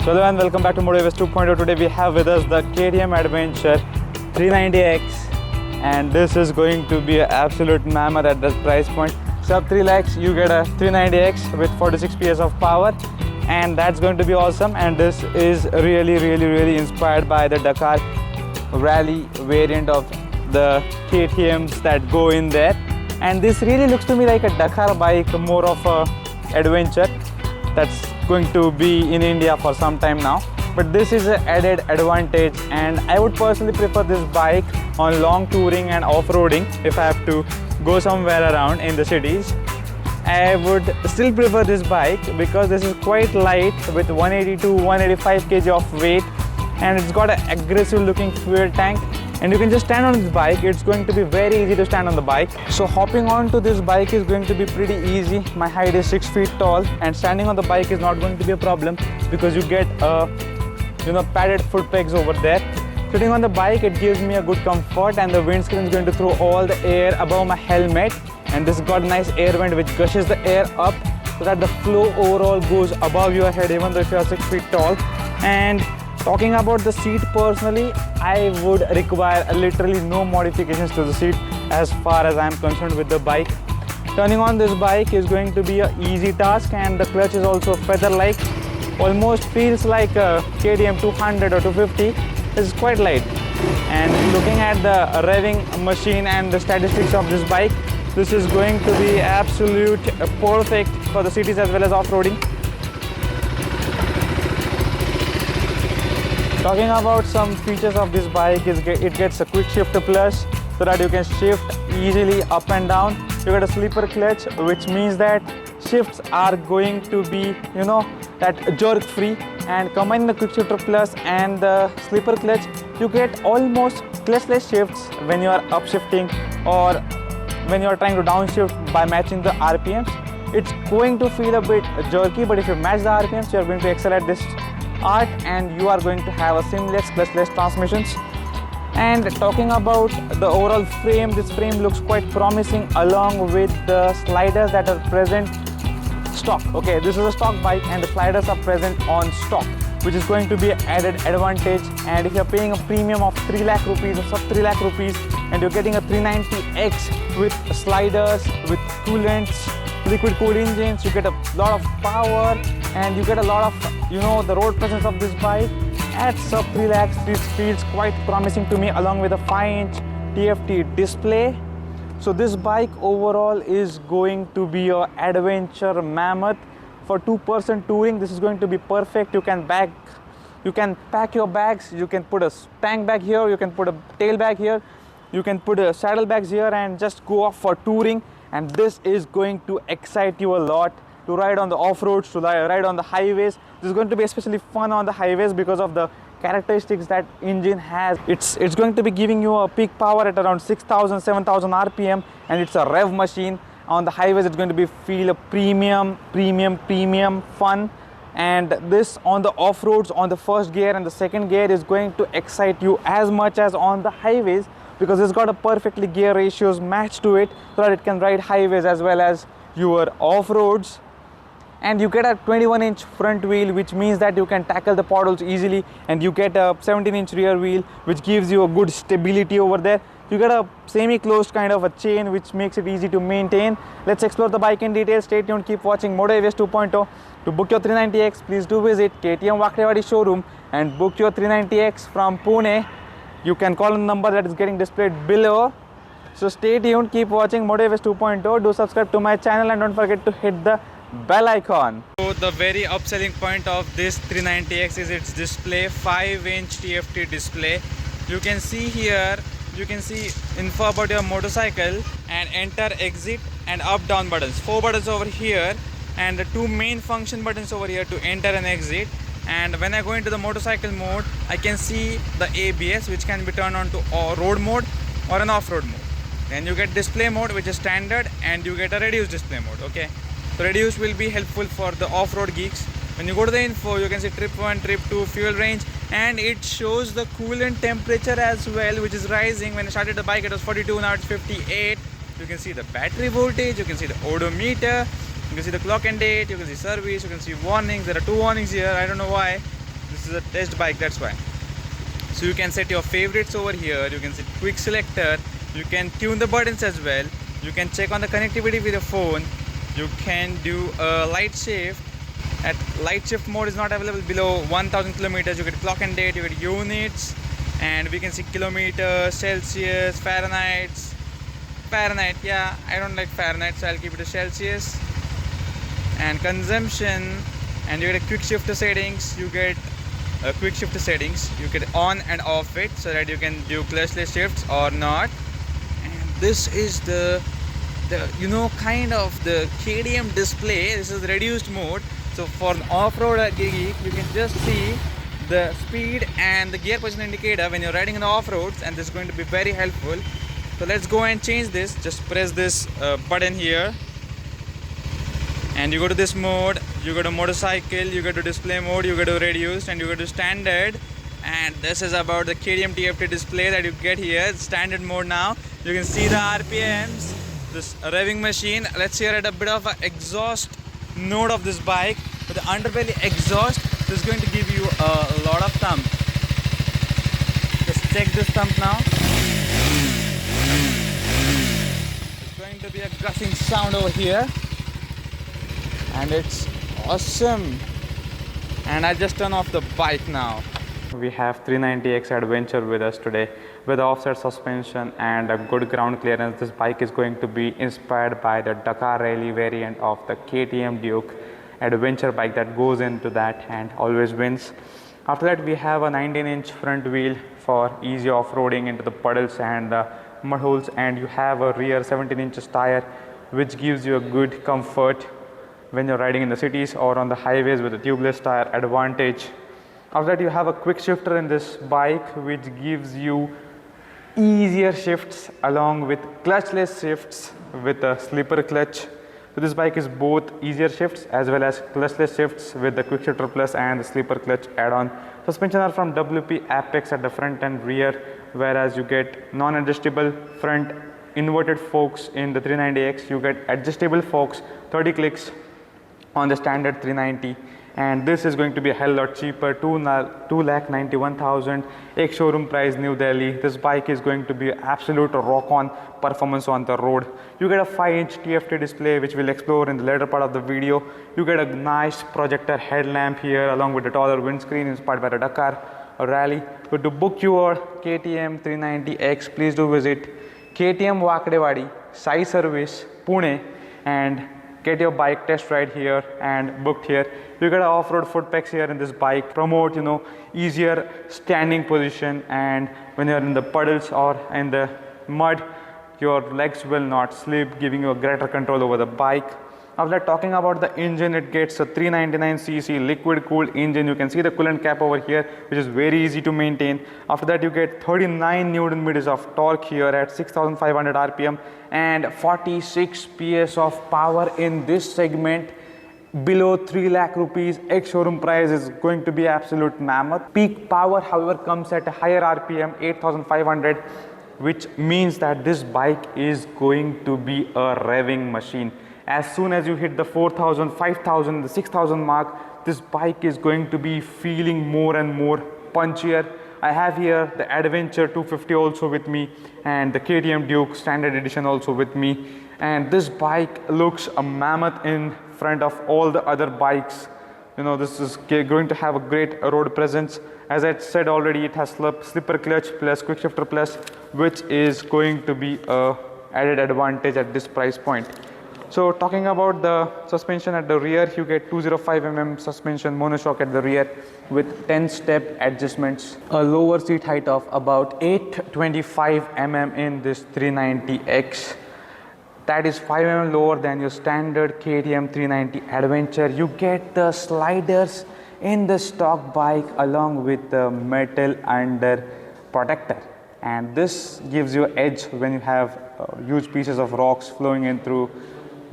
So hello and welcome back to Motivates 2.0. Today we have with us the KTM Adventure 390X, and this is going to be an absolute mammoth at this price point. Sub 3 lakhs you get a 390X with 46 PS of power, and that's going to be awesome. And this is really inspired by the Dakar Rally variant of the KTMs that go in there. And this really looks to me like a Dakar bike, more of a adventure that's going to be in India for some time now. But this is an added advantage, and I would personally prefer this bike on long touring and off-roading. If I have to go somewhere around in the cities, I would still prefer this bike because this is quite light with 180 to 185 kg of weight, and it's got an aggressive looking fuel tank, and you can just stand on this bike. It's going to be very easy to stand on the bike. So hopping onto this bike is going to be pretty easy. My height is 6 feet tall, and standing on the bike is not going to be a problem because you get padded foot pegs over there. Sitting on the bike, it gives me a good comfort, and the windscreen is going to throw all the air above my helmet, and this got a nice air vent which gushes the air up so that the flow overall goes above your head even though if you are 6 feet tall. And talking about the seat, personally, I would require literally no modifications to the seat as far as I am concerned with the bike. Turning on this bike is going to be an easy task, and the clutch is also feather-like. Almost feels like a KTM 200 or 250. It's quite light. And looking at the revving machine and the statistics of this bike, this is going to be absolute perfect for the cities as well as off-roading. Talking about some features of this bike, it gets a quick shift plus so that you can shift easily up and down. You get a slipper clutch, which means that shifts are going to be, that jerk free. And combining the quick shifter plus and the slipper clutch, you get almost clutchless shifts when you are upshifting or when you are trying to downshift by matching the RPMs. It's going to feel a bit jerky, but if you match the RPMs, you are going to excel at this art, and you are going to have a seamless clutchless transmissions. And talking about the overall frame, this frame looks quite promising along with the sliders that are present stock. Okay, this is a stock bike and the sliders are present on stock, which is going to be an added advantage. And if you're paying a premium of 3 lakh rupees or sub 3 lakh rupees and you're getting a 390X with sliders, with coolants, liquid cooled engines, you get a lot of power and you get a lot of the road presence of this bike at sub 3 lakhs. This feels quite promising to me, along with a 5-inch TFT display. So this bike overall is going to be an adventure mammoth for 2-person touring. This is going to be perfect. You can pack your bags, you can put a tank bag here, you can put a tail bag here, you can put a saddle bags here and just go off for touring. And this is going to excite you a lot to ride on the off-roads, to ride on the highways. This is going to be especially fun on the highways because of the characteristics that engine has. It's going to be giving you a peak power at around 6,000, 7,000 RPM, and it's a rev machine. On the highways, it's going to be feel a premium fun. And this on the off-roads, on the first gear and the second gear is going to excite you as much as on the highways, because it's got a perfectly gear ratios matched to it so that it can ride highways as well as your off-roads. And you get a 21-inch front wheel, which means that you can tackle the potholes easily, and you get a 17-inch rear wheel, which gives you a good stability over there. You get a semi-closed kind of a chain, which makes it easy to maintain. Let's explore the bike in detail. Stay tuned, keep watching Motivates 2.0. To book your 390X, please do visit KTM Wakrewadi showroom and book your 390X from Pune. You can call the number that is getting displayed below. So stay tuned, keep watching Motivates 2.0. Do subscribe to my channel and don't forget to hit the bell icon. So the very upselling point of this 390X is its display, 5-inch TFT display. You can see here, you can see info about your motorcycle and enter, exit and up down buttons. 4 buttons over here and the 2 main function buttons over here to enter and exit. And when I go into the motorcycle mode, I can see the ABS, which can be turned on to road mode or an off-road mode. Then you get display mode, which is standard, and you get a reduced display mode. Okay, so reduce will be helpful for the off-road geeks. When you go to the info, you can see trip 1, trip 2, fuel range, and it shows the coolant temperature as well, which is rising. When I started the bike, it was 42, now it's 58. You can see the battery voltage, you can see the odometer, you can see the clock and date, you can see service, you can see warnings. There are 2 warnings here, I don't know why. This is a test bike, that's why. So you can set your favorites over here. You can set quick selector. You can tune the buttons as well. You can check on the connectivity with your phone. You can do a light shift. At light shift mode is not available below 1000 kilometers. You get clock and date, you get units, and we can see kilometers, Celsius, Fahrenheit. Yeah, I don't like Fahrenheit, so I'll keep it to Celsius. And consumption, and you get a quick shift to settings. You get a quick shift to settings. You get on and off it so that you can do clutchless shifts or not. And this is the kind of the KTM display. This is reduced mode. So for an off-road geek, you can just see the speed and the gear position indicator when you're riding in the off-roads, and this is going to be very helpful. So let's go and change this. Just press this button here, and you go to this mode. You go to motorcycle, you go to display mode, you go to reduced, and you go to standard. And this is about the KTM TFT display that you get here. It's standard mode now. You can see the RPMs, this revving machine. Let's hear it a bit of an exhaust note of this bike. With the underbelly exhaust, this is going to give you a lot of thump. Just check this thump now. It's going to be a gushing sound over here, and it's awesome. And I just turn off the bike now. We have 390X Adventure with us today with offset suspension and a good ground clearance. This bike is going to be inspired by the Dakar Rally variant of the KTM Duke Adventure bike that goes into that and always wins. After that, we have a 19-inch front wheel for easy off-roading into the puddles and mud holes, and you have a rear 17 inches tire which gives you a good comfort when you're riding in the cities or on the highways with a tubeless tire advantage. After that, you have a quick shifter in this bike which gives you easier shifts along with clutchless shifts with a slipper clutch. So this bike is both easier shifts as well as clutchless shifts with the quick shifter plus and the slipper clutch add-on. Suspension are from WP Apex at the front and rear, whereas you get non-adjustable front inverted forks in the 390X. You get adjustable forks, 30 clicks on the standard 390, and this is going to be a hell lot cheaper, 2,91,000 ex-showroom price New Delhi. This bike is going to be absolute rock-on performance on the road. You get a 5-inch TFT display which we'll explore in the later part of the video. You get a nice projector headlamp here along with a taller windscreen inspired by the Dakar Rally. But to book your KTM 390X, please do visit KTM Wakdewadi, Sai Service, Pune, and get your bike test ride here and booked here. You get an off-road foot pegs here in this bike, promote easier standing position, and when you're in the puddles or in the mud, your legs will not slip, giving you a greater control over the bike. After talking about the engine, it gets a 399cc liquid cooled engine. You can see the coolant cap over here, which is very easy to maintain. After that, you get 39 Newton meters of torque here at 6,500 RPM and 46 PS of power in this segment. Below 3 lakh rupees, ex-showroom price is going to be absolute mammoth. Peak power, however, comes at a higher RPM, 8,500, which means that this bike is going to be a revving machine. As soon as you hit the 4,000, 5,000, the 6,000 mark, this bike is going to be feeling more and more punchier. I have here the Adventure 250 also with me and the KTM Duke Standard Edition also with me. And this bike looks a mammoth in front of all the other bikes. This is going to have a great road presence. As I said already, it has slipper clutch plus quick shifter plus, which is going to be a added advantage at this price point. So talking about the suspension at the rear, you get 205mm suspension monoshock at the rear with 10-step adjustments, a lower seat height of about 825mm in this 390X. That is 5mm lower than your standard KTM 390 Adventure. You get the sliders in the stock bike along with the metal under protector, and this gives you edge when you have huge pieces of rocks flowing in through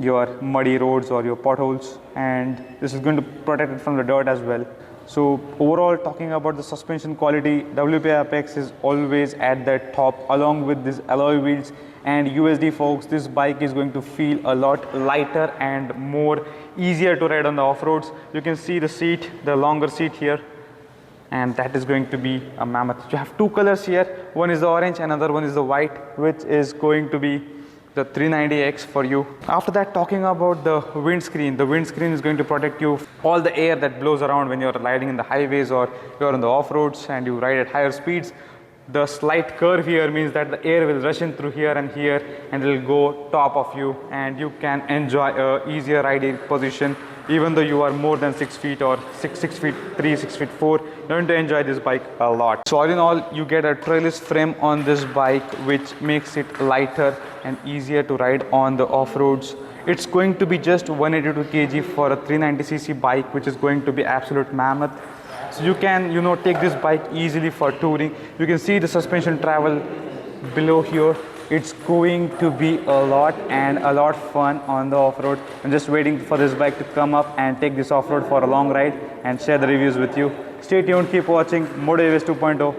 your muddy roads or your potholes, and this is going to protect it from the dirt as well. So overall, talking about the suspension quality, WP Apex is always at the top along with these alloy wheels and USD forks. This bike is going to feel a lot lighter and more easier to ride on the off-roads. You can see the seat, the longer seat here, and that is going to be a mammoth. You have two colors here, one is the orange, another one is the white, which is going to be the 390X for you. After that, talking about the windscreen is going to protect you all the air that blows around when you're riding in the highways or you're on the off-roads and you ride at higher speeds. The slight curve here means that the air will rush in through here and it will go top of you, and you can enjoy a easier riding position even though you are more than 6 feet or 6 feet 3, 6 feet 4. You're going to enjoy this bike a lot. So all in all, you get a trailless frame on this bike, which makes it lighter and easier to ride on the off-roads. It's going to be just 182 kg for a 390cc bike, which is going to be absolute mammoth. So you can, take this bike easily for touring. You can see the suspension travel below here. It's going to be a lot fun on the off-road. I'm just waiting for this bike to come up and take this off-road for a long ride and share the reviews with you. Stay tuned, keep watching Moto AVS 2.0.